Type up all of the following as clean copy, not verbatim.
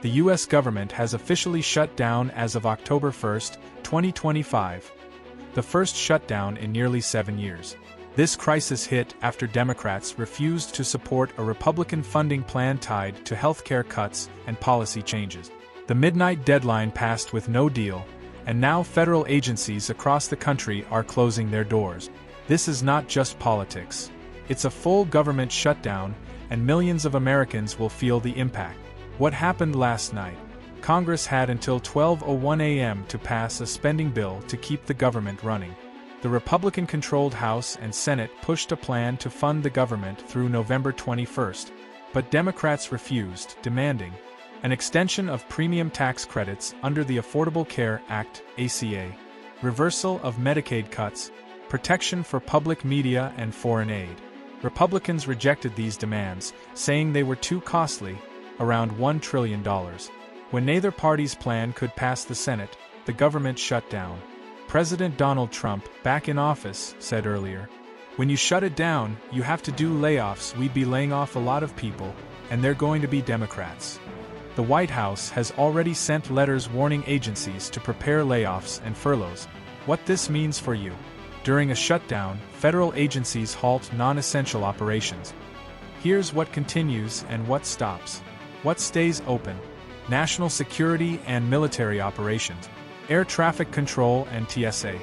The U.S. government has officially shut down as of October 1, 2025, the first shutdown in nearly 7 years. This crisis hit after Democrats refused to support a Republican funding plan tied to healthcare cuts and policy changes. The midnight deadline passed with no deal, and now federal agencies across the country are closing their doors. This is not just politics. It's a full government shutdown, and millions of Americans will feel the impact. What happened last night? Congress had until 12:01 a.m. to pass a spending bill to keep the government running. The Republican-controlled House and Senate pushed a plan to fund the government through November 21, but Democrats refused, demanding an extension of premium tax credits under the Affordable Care Act, ACA, reversal of Medicaid cuts, protection for public media and foreign aid. Republicans rejected these demands, saying they were too costly, around $1 trillion. When neither party's plan could pass the Senate, the government shut down. President Donald Trump, back in office, said earlier, "When you shut it down, you have to do layoffs. We'd be laying off a lot of people, and they're going to be Democrats." The White House has already sent letters warning agencies to prepare layoffs and furloughs. What this means for you? During a shutdown, federal agencies halt non-essential operations. Here's what continues and what stops. What stays open? National security and military operations, air traffic control and TSA,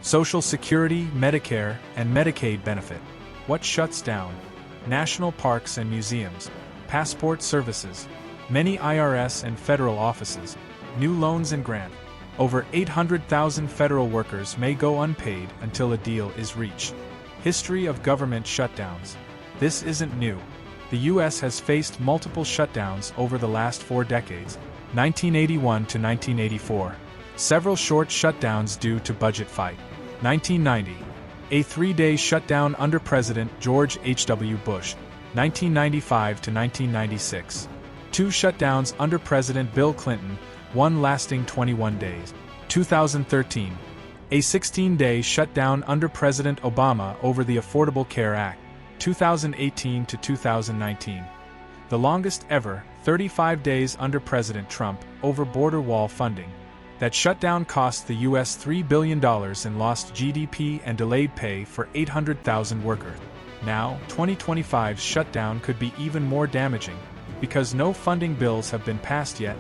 Social Security, Medicare, and Medicaid benefit. What shuts down? National parks and museums, passport services, many IRS and federal offices, new loans and grants. Over 800,000 federal workers may go unpaid until a deal is reached. History of government shutdowns. This isn't new. The U.S. has faced multiple shutdowns over the last 4 decades, 1981 to 1984. Several short shutdowns due to budget fight. 1990. A 3-day shutdown under President George H.W. Bush, 1995 to 1996. 2 shutdowns under President Bill Clinton, one lasting 21 days. 2013. A 16-day shutdown under President Obama over the Affordable Care Act, 2018 to 2019. The longest ever, 35 days under President Trump, over border wall funding. That shutdown cost the U.S. $3 billion in lost GDP and delayed pay for 800,000 workers. Now, 2025's shutdown could be even more damaging, because no funding bills have been passed yet,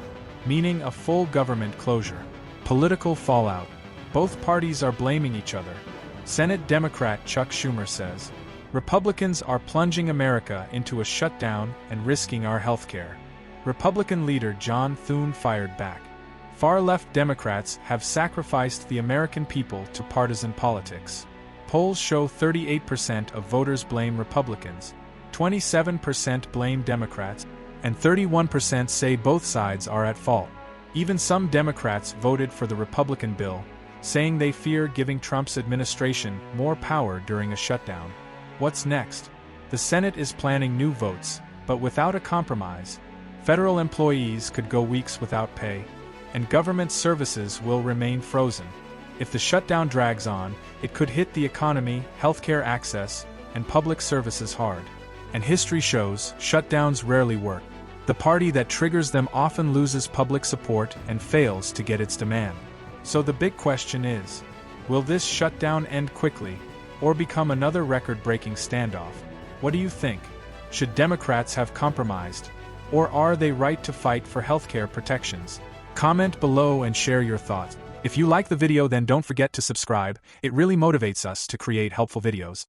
meaning a full government closure. Political fallout. Both parties are blaming each other. Senate Democrat Chuck Schumer says, "Republicans are plunging America into a shutdown and risking our health care." Republican leader John Thune fired back. Far-left Democrats have sacrificed the American people to partisan politics. Polls show 38% of voters blame Republicans, 27% blame Democrats, and 31% say both sides are at fault. Even some Democrats voted for the Republican bill, saying they fear giving Trump's administration more power during a shutdown. What's next? The Senate is planning new votes, but without a compromise. Federal employees could go weeks without pay, and government services will remain frozen. If the shutdown drags on, it could hit the economy, healthcare access, and public services hard. And history shows shutdowns rarely work. The party that triggers them often loses public support and fails to get its demand. So the big question is, will this shutdown end quickly, or become another record-breaking standoff? What do you think? Should Democrats have compromised, or are they right to fight for healthcare protections? Comment below and share your thoughts. If you like the video, then don't forget to subscribe. It really motivates us to create helpful videos.